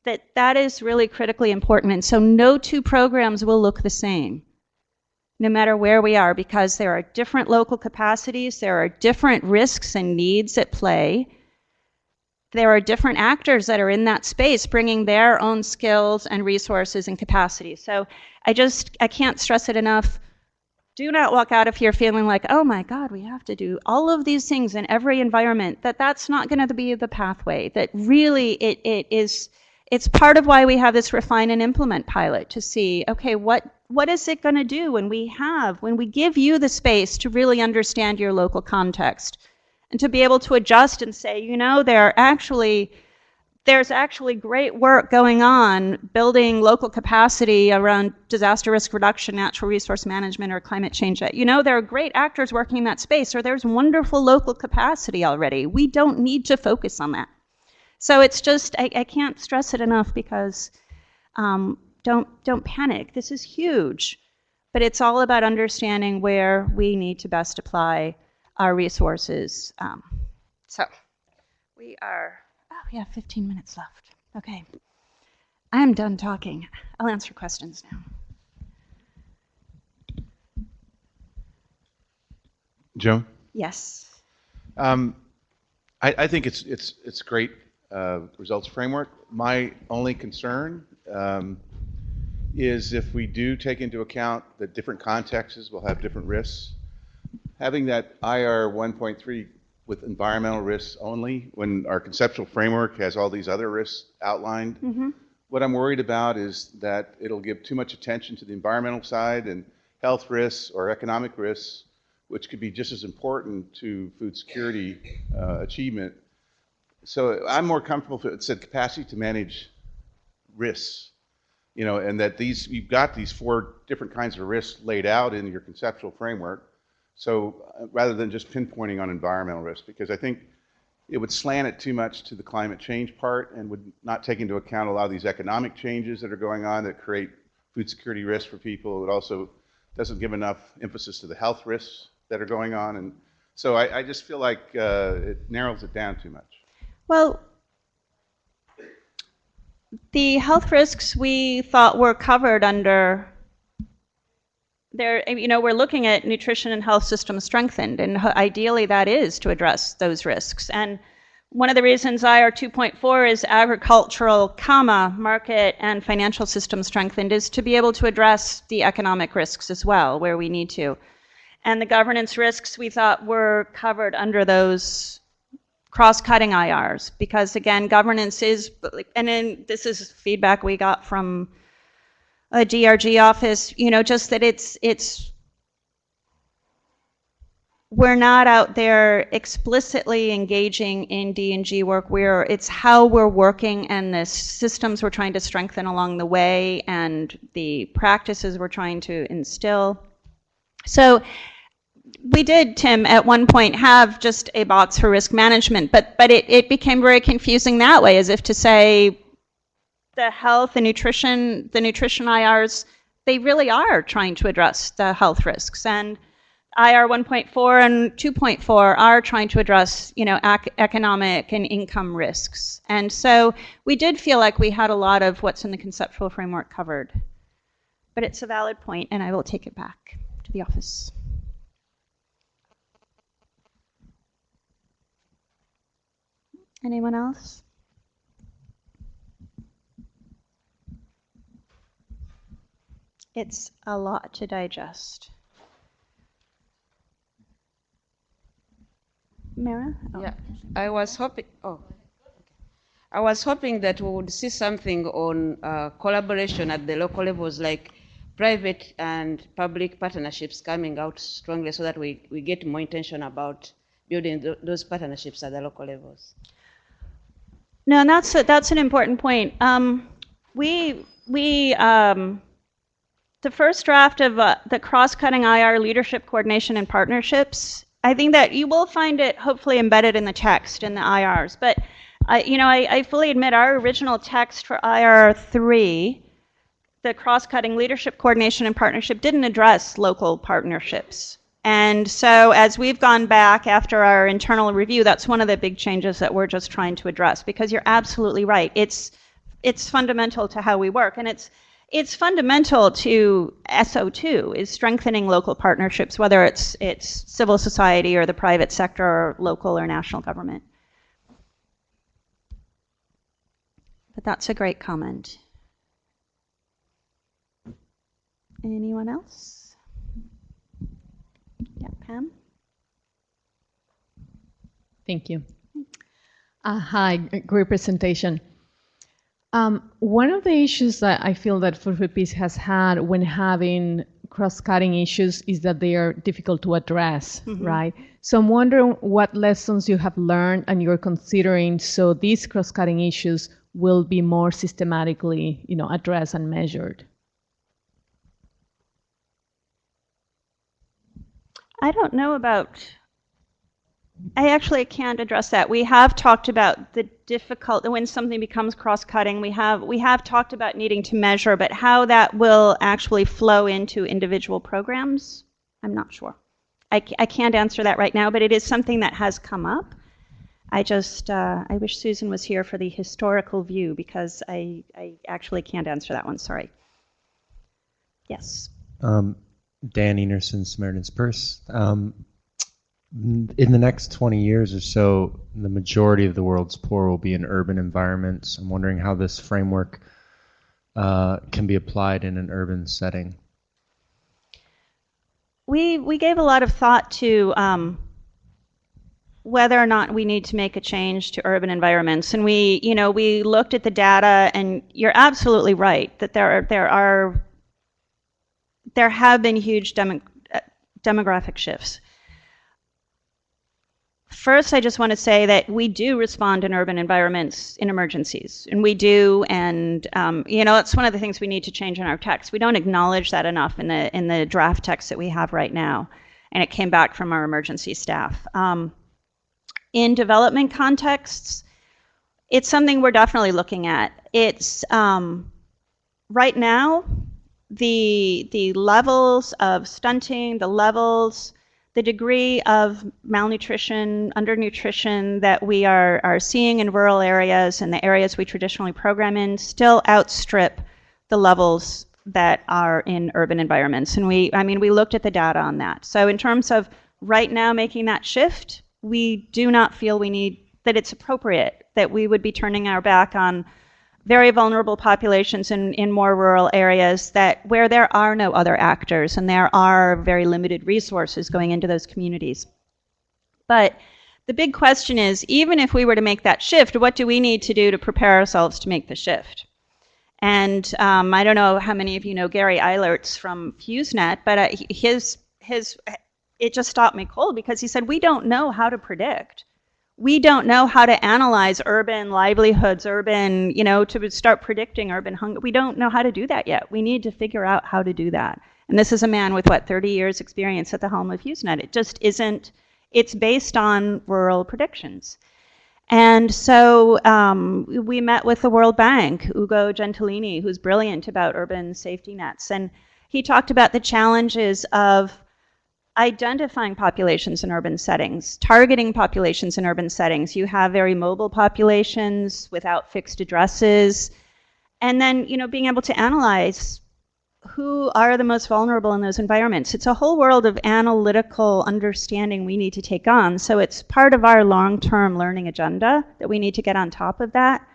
That is really critically important. And so no two programs will look the same, no matter where we are, because there are different local capacities, there are different risks and needs at play. There are different actors that are in that space bringing their own skills and resources and capacity. So I can't stress it enough. Do not walk out of here feeling like, oh my God, we have to do all of these things in every environment. That's not going to be the pathway. That really it's part of why we have this refine and implement pilot to see, okay, what is it going to do when we give you the space to really understand your local context and to be able to adjust and say, you know, there's actually great work going on building local capacity around disaster risk reduction, natural resource management, or climate change. You know, there are great actors working in that space, or there's wonderful local capacity already. We don't need to focus on that. So it's just, I can't stress it enough because don't panic. This is huge. But it's all about understanding where we need to best apply our resources. So we have 15 minutes left. Okay. I'm done talking. I'll answer questions now. Joan? Yes. I think it's great results framework. My only concern is if we do take into account that different contexts will have different risks, having that IR 1.3 with environmental risks only, when our conceptual framework has all these other risks outlined. Mm-hmm. What I'm worried about is that it'll give too much attention to the environmental side and health risks or economic risks, which could be just as important to food security achievement. So I'm more comfortable if it said capacity to manage risks, you know, and that you've got these 4 different kinds of risks laid out in your conceptual framework. So rather than just pinpointing on environmental risk, because I think it would slant it too much to the climate change part and would not take into account a lot of these economic changes that are going on that create food security risks for people. It also doesn't give enough emphasis to the health risks that are going on. And so I just feel like it narrows it down too much. Well, the health risks we thought were covered under there, you know, we're looking at nutrition and health systems strengthened, and ideally that is to address those risks. And one of the reasons IR 2.4 is agricultural, market and financial systems strengthened is to be able to address the economic risks as well, where we need to. And the governance risks we thought were covered under those cross-cutting IRs, because again, governance is, and then this is feedback we got from a DRG office, you know, just that we're not out there explicitly engaging in D&G work, it's how we're working and the systems we're trying to strengthen along the way and the practices we're trying to instill. So we did, Tim, at one point have just a box for risk management, but it became very confusing that way, as if to say, the health and nutrition IRs, they really are trying to address the health risks. And IR 1.4 and 2.4 are trying to address, you know, economic and income risks. And so we did feel like we had a lot of what's in the conceptual framework covered. But it's a valid point, and I will take it back to the office. Anyone else? It's a lot to digest. Mara? Oh. Yeah, I was hoping. Oh, I was hoping that we would see something on collaboration at the local levels, like private and public partnerships coming out strongly, so that we get more intention about building those partnerships at the local levels. No, and that's an important point. The first draft of the Crosscutting IR Leadership Coordination and Partnerships, I think that you will find it hopefully embedded in the text in the IRs. But I fully admit our original text for IR 3, the Crosscutting Leadership Coordination and Partnership, didn't address local partnerships. And so as we've gone back after our internal review, that's one of the big changes that we're just trying to address, because you're absolutely right. It's fundamental to how we work, and it's fundamental to SO2, is strengthening local partnerships, whether it's civil society or the private sector or local or national government. But that's a great comment. Anyone else? Yeah, Pam? Thank you. Hi, great presentation. One of the issues that I feel that Food for Peace has had when having cross-cutting issues is that they are difficult to address, right? So I'm wondering what lessons you have learned and you're considering so these cross-cutting issues will be more systematically, addressed and measured. I don't know about, I actually can't address that. We have talked about the difficult, when something becomes cross-cutting, we have talked about needing to measure, but how that will actually flow into individual programs, I'm not sure. I can't answer that right now, but it is something that has come up. I wish Susan was here for the historical view, because I actually can't answer that one, sorry. Yes. Dan Enerson, Samaritan's Purse. In the next 20 years or so, the majority of the world's poor will be in urban environments. I'm wondering how this framework can be applied in an urban setting. We gave a lot of thought to whether or not we need to make a change to urban environments, and we looked at the data, and you're absolutely right that there have been huge demographic shifts. First, I just want to say that we do respond in urban environments in emergencies, and we do, and it's one of the things we need to change in our text. We don't acknowledge that enough in the draft text that we have right now, and it came back from our emergency staff. In development contexts, it's something we're definitely looking at. It's right now, the levels of stunting, the degree of malnutrition, undernutrition that we are seeing in rural areas and the areas we traditionally program in still outstrip the levels that are in urban environments. And we looked at the data on that. So in terms of right now making that shift, we do not feel that it's appropriate, that we would be turning our back on very vulnerable populations in more rural areas where there are no other actors and there are very limited resources going into those communities. But the big question is, even if we were to make that shift, what do we need to do to prepare ourselves to make the shift? And I don't know how many of you know Gary Eilertz from FuseNet, but it just stopped me cold, because he said, we don't know how to predict. We don't know how to analyze urban livelihoods, to start predicting urban hunger. We don't know how to do that yet. We need to figure out how to do that. And this is a man with, 30 years experience at the helm of HughesNet. It just isn't, it's based on rural predictions. And so we met with the World Bank, Ugo Gentilini, who's brilliant about urban safety nets. And he talked about the challenges of identifying populations in urban settings, targeting populations in urban settings. You have very mobile populations without fixed addresses, and then being able to analyze who are the most vulnerable in those environments. It's a whole world of analytical understanding we need to take on. So it's part of our long-term learning agenda that we need to get on top of that.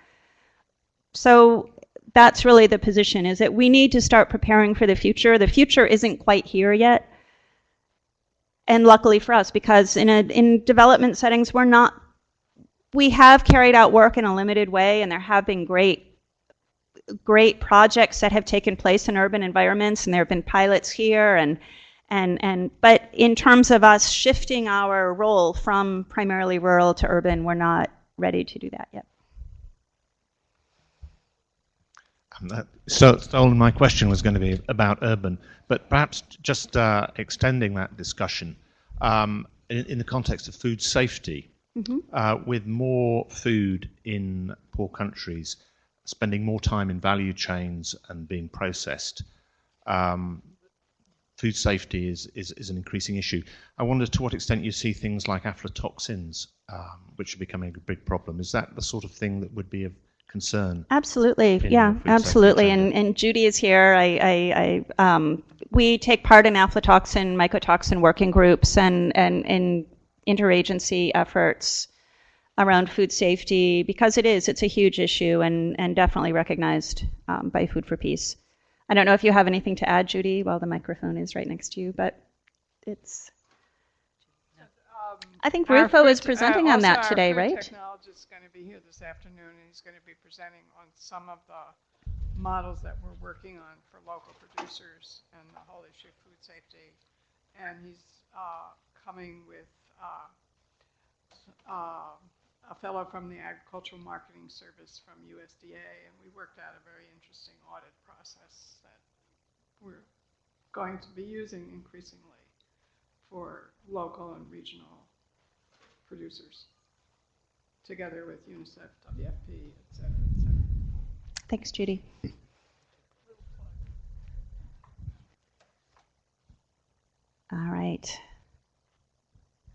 So that's really the position, is that we need to start preparing for the future. The future isn't quite here yet. And luckily for us, because in development settings, we have carried out work in a limited way, and there have been great projects that have taken place in urban environments, and there have been pilots here, but in terms of us shifting our role from primarily rural to urban, we're not ready to do that yet. So my question was going to be about urban, but perhaps just extending that discussion in the context of food safety. With more food in poor countries, spending more time in value chains and being processed, food safety is an increasing issue. I wonder to what extent you see things like aflatoxins, which are becoming a big problem. Is that the sort of thing that would be of concern? Absolutely, yeah, absolutely. And Judy is here. We take part in aflatoxin, mycotoxin working groups and interagency efforts around food safety, because it's a huge issue and definitely recognized by Food for Peace. I don't know if you have anything to add, Judy, while the microphone is right next to you, but it's... I think Rufo is presenting on that today, right? Our food technologist is going to be here this afternoon, and he's going to be presenting on some of the models that we're working on for local producers and the whole issue of food safety. And he's coming with a fellow from the Agricultural Marketing Service from USDA, and we worked out a very interesting audit process that we're going to be using increasingly for local and regional producers, together with UNICEF, WFP, et cetera, et cetera. Thanks, Judy. All right.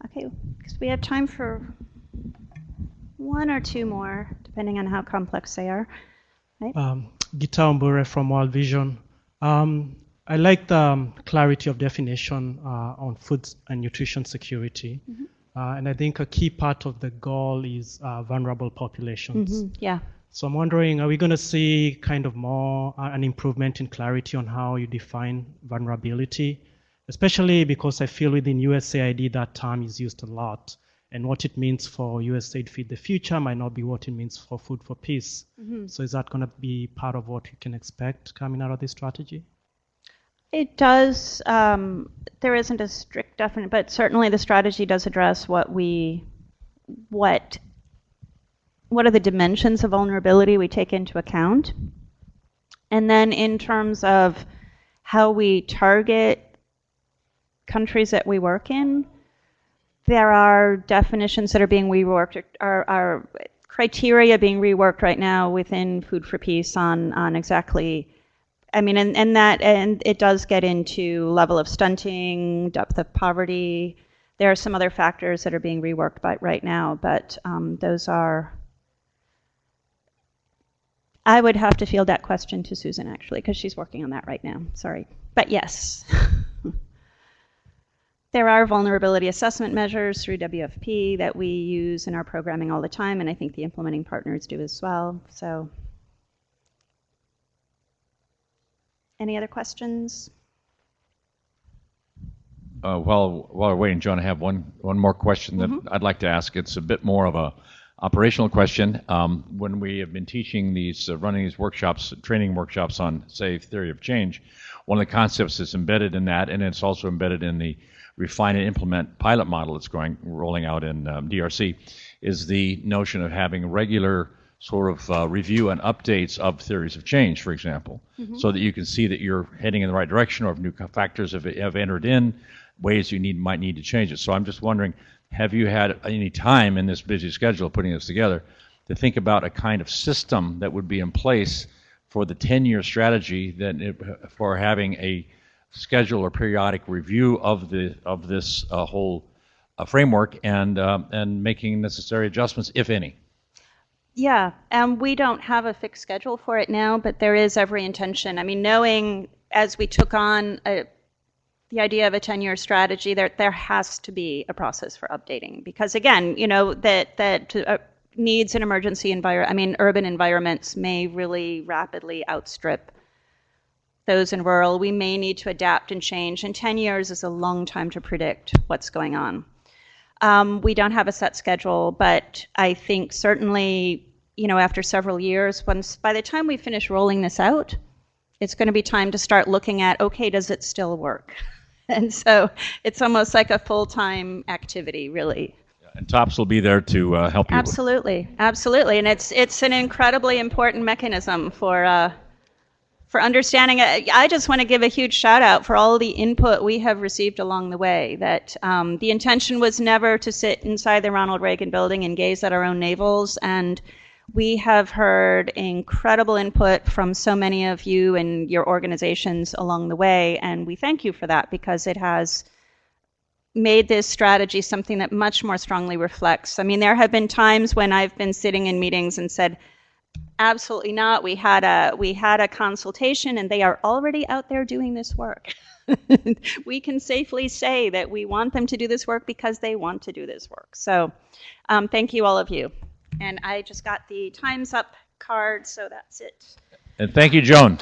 Okay, because we have time for one or two more, depending on how complex they are. Right? Gita Mbure from World Vision. I like the clarity of definition on food and nutrition security. And I think a key part of the goal is vulnerable populations. Yeah. So I'm wondering, are we going to see kind of more an improvement in clarity on how you define vulnerability? Especially because I feel within USAID that term is used a lot. And what it means for USAID Feed the Future might not be what it means for Food for Peace. So is that going to be part of what you can expect coming out of this strategy? It does. There isn't a strict definite, but certainly the strategy does address what are the dimensions of vulnerability we take into account. And then in terms of how we target countries that we work in, there are definitions that are being reworked, are criteria being reworked right now within Food for Peace on exactly, I mean, and it does get into level of stunting, depth of poverty. There are some other factors that are being reworked right now, but those are, I would have to field that question to Susan, actually, because she's working on that right now. Sorry. But yes. There are vulnerability assessment measures through WFP that we use in our programming all the time, and I think the implementing partners do as well. So, any other questions? While we're waiting, Joan, I have one more question that I'd like to ask. It's a bit more of a operational question. When we have been teaching these, running these workshops, training workshops on, say, theory of change, one of the concepts that's embedded in that, and it's also embedded in the refine and implement pilot model that's rolling out in DRC, is the notion of having regular sort of review and updates of theories of change, for example, so that you can see that you're heading in the right direction, or if new factors have entered in, ways you might need to change it. So I'm just wondering, have you had any time in this busy schedule of putting this together to think about a kind of system that would be in place for the 10-year strategy for having a schedule or periodic review of this whole framework and making necessary adjustments, if any? Yeah, we don't have a fixed schedule for it now, but there is every intention. I mean, knowing as we took on the idea of a 10-year strategy, there has to be a process for updating, because again, that needs in urban environments may really rapidly outstrip those in rural. We may need to adapt and change, and 10 years is a long time to predict what's going on. We don't have a set schedule, but I think certainly, after several years, by the time we finish rolling this out, it's going to be time to start looking at, okay, does it still work? And so it's almost like a full-time activity, really. And TOPS will be there to help you. Absolutely, absolutely, and it's an incredibly important mechanism for understanding. I just want to give a huge shout out for all the input we have received along the way. That the intention was never to sit inside the Ronald Reagan building and gaze at our own navels, and we have heard incredible input from so many of you and your organizations along the way, and we thank you for that, because it has made this strategy something that much more strongly reflects. I mean, there have been times when I've been sitting in meetings and said, absolutely not, we had a consultation and they are already out there doing this work. We can safely say that we want them to do this work because they want to do this work. So thank you, all of you. And I just got the Time's Up card, so that's it. And thank you, Joan.